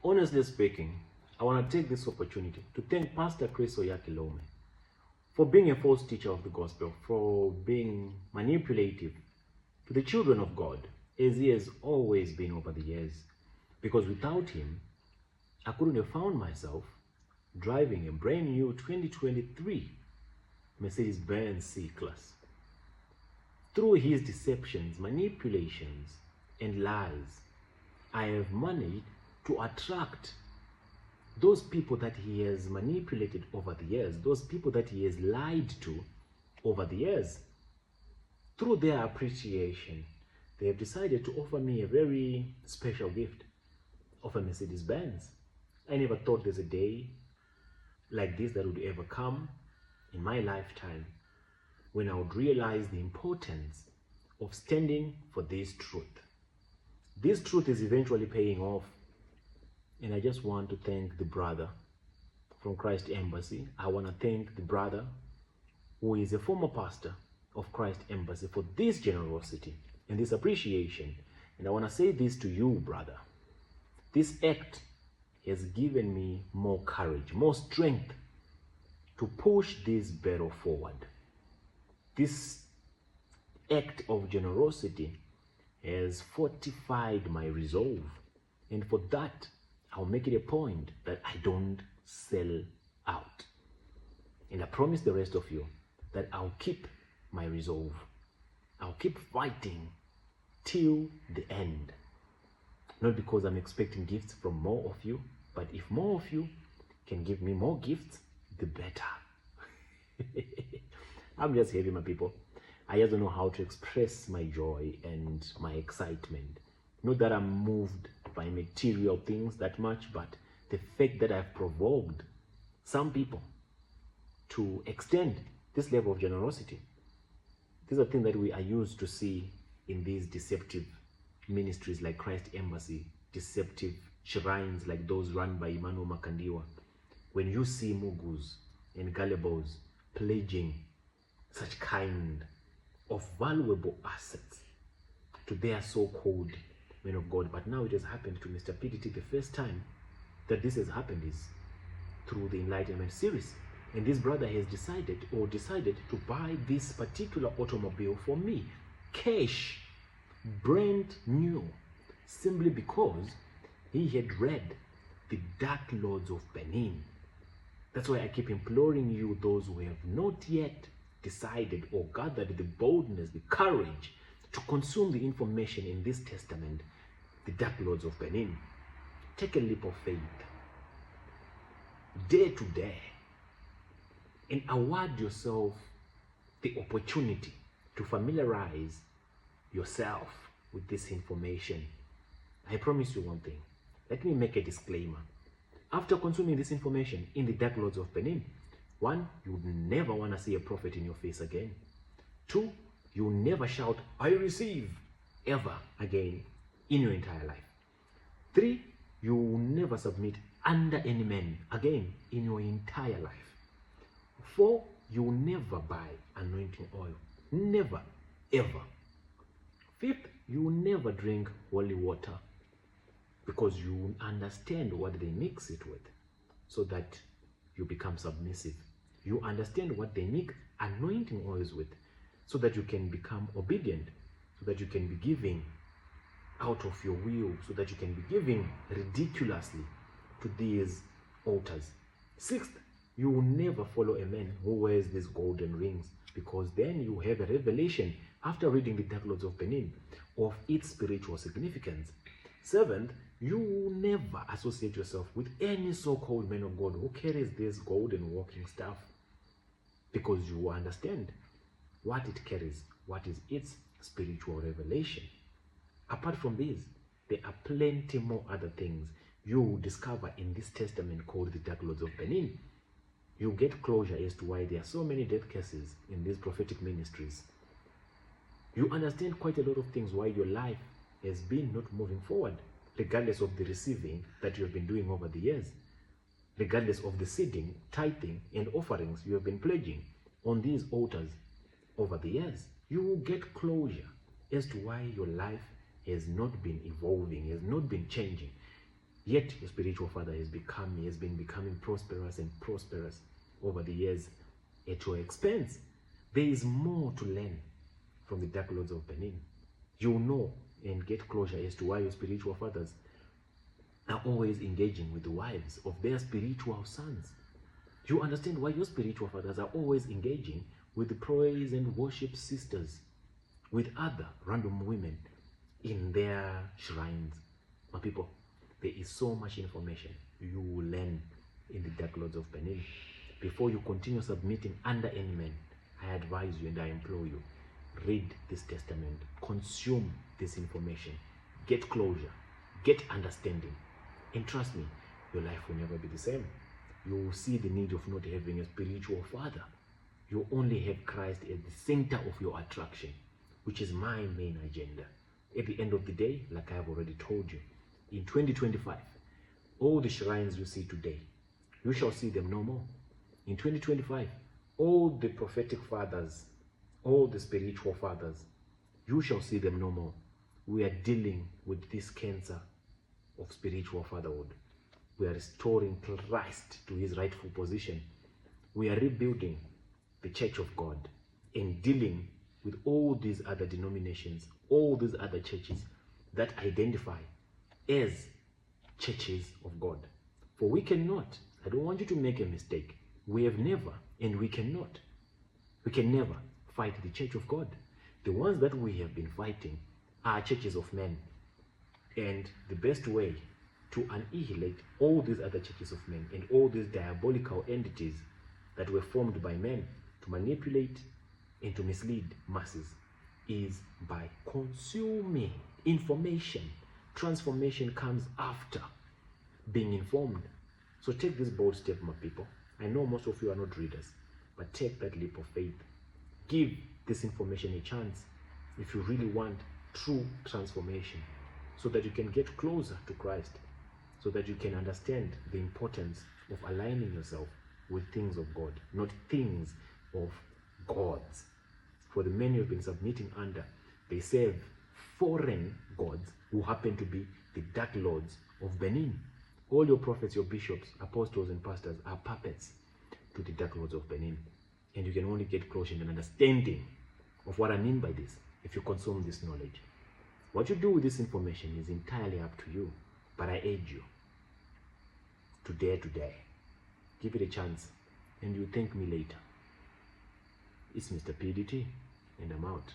Honestly speaking, I want to take this opportunity to thank Pastor Chris Oyakhilome for being a false teacher of the gospel, for being manipulative to the children of God, as he has always been over the years. Because without him, I couldn't have found myself driving a brand new 2023 Mercedes-Benz C-Class. Through his deceptions, manipulations, and lies, I have managed to attract those people that he has manipulated over the years, those people that he has lied to over the years. Through their appreciation, they have decided to offer me a very special gift of a Mercedes-Benz. I never thought there's a day like this that would ever come in my lifetime when I would realize the importance of standing for this truth. This truth is eventually paying off. And I just want to thank the brother from Christ Embassy. I want to thank the brother who is a former pastor of Christ Embassy for this generosity and this appreciation. And I want to say this to you, brother. This act has given me more courage, more strength to push this battle forward. This act of generosity has fortified my resolve. And for that, I'll make it a point that I don't sell out. And I promise the rest of you that I'll keep my resolve. I'll keep fighting till the end. Not because I'm expecting gifts from more of you, but if more of you can give me more gifts, the better. I'm just happy, my people. I just don't know how to express my joy and my excitement. Not that I'm moved by material things that much, but the fact that I've provoked some people to extend this level of generosity. These are things that we are used to see in these deceptive ministries like Christ Embassy, deceptive shrines like those run by Emmanuel Makandiwa. When you see Mugus and Gullibles pledging such kind of valuable assets to their so-called men of God. But now it has happened to Mr. PDT. The first time that this has happened is through the Enlightenment series. And this brother has decided to buy this particular automobile for me, cash, brand new, simply because he had read the Dark Lords of Benin. That's why I keep imploring you, those who have not yet decided or gathered the boldness, the courage to consume the information in this testament, the Dark Lords of Benin. Take a leap of faith, day to day, and award yourself the opportunity to familiarize yourself with this information. I promise you one thing. Let me make a disclaimer. After consuming this information in the Dark Lords of Benin, 1, you would never want to see a prophet in your face again. 2, you will never shout, "I receive," ever again in your entire life. 3, you will never submit under any man again in your entire life. 4, you will never buy anointing oil. Never, ever. 5th, you will never drink holy water, because you will understand what they mix it with so that you become submissive. You understand what they mix anointing oils with so that you can become obedient, so that you can be giving out of your will, so that you can be giving ridiculously to these altars. 6th, you will never follow a man who wears these golden rings, because then you have a revelation after reading the Dark Lords of Benin of its spiritual significance. 7th, you will never associate yourself with any so-called man of God who carries this golden walking staff, because you will understand what it carries, what is its spiritual revelation. Apart from this, there are plenty more other things you will discover in this testament called the Dark Lords of Benin. You get closure as to why there are so many death cases in these prophetic ministries. You understand quite a lot of things why your life has been not moving forward, regardless of the receiving that you have been doing over the years, regardless of the seeding, tithing, and offerings you have been pledging on these altars over the years. You will get closure as to why your life has not been evolving, has not been changing. Yet your spiritual father has been becoming prosperous and prosperous over the years at your expense. There is more to learn from the Dark Lords of Benin. You know and get closure as to why your spiritual fathers are always engaging with the wives of their spiritual sons. You understand why your spiritual fathers are always engaging with the praise and worship sisters, with other random women in their shrines. My people, there is so much information you will learn in the Dark Lords of Benin. Before you continue submitting under any man, I advise you and I implore you, read this testament, consume this information, get closure, get understanding, and trust me, your life will never be the same. You will see the need of not having a spiritual father. You only have Christ at the center of your attraction, which is my main agenda. At the end of the day, like I have already told you, in 2025, all the shrines you see today, you shall see them no more. In 2025, all the prophetic fathers, all the spiritual fathers, you shall see them no more. We are dealing with this cancer of spiritual fatherhood. We are restoring Christ to his rightful position. We are rebuilding the Church of God and dealing with all these other denominations, all these other churches that identify as churches of God. For we cannot, I don't want you to make a mistake, we have never and we can never fight the Church of God. The ones that we have been fighting are churches of men. And the best way to annihilate all these other churches of men and all these diabolical entities that were formed by men to manipulate and to mislead masses is by consuming information. Transformation comes after being informed. So take this bold step, my people. I know most of you are not readers, but take that leap of faith. Give this information a chance if you really want true transformation, so that you can get closer to Christ, so that you can understand the importance of aligning yourself with things of God, not things of gods. For the men you've been submitting under, they serve foreign gods who happen to be the Dark Lords of Benin. All your prophets, your bishops, apostles, and pastors are puppets to the Dark Lords of Benin. And you can only get closer and understanding of what I mean by this if you consume this knowledge. What you do with this information is entirely up to you, but I urge you to dare to die. Give it a chance, and you thank me later. It's Mr. PDT, and I'm out.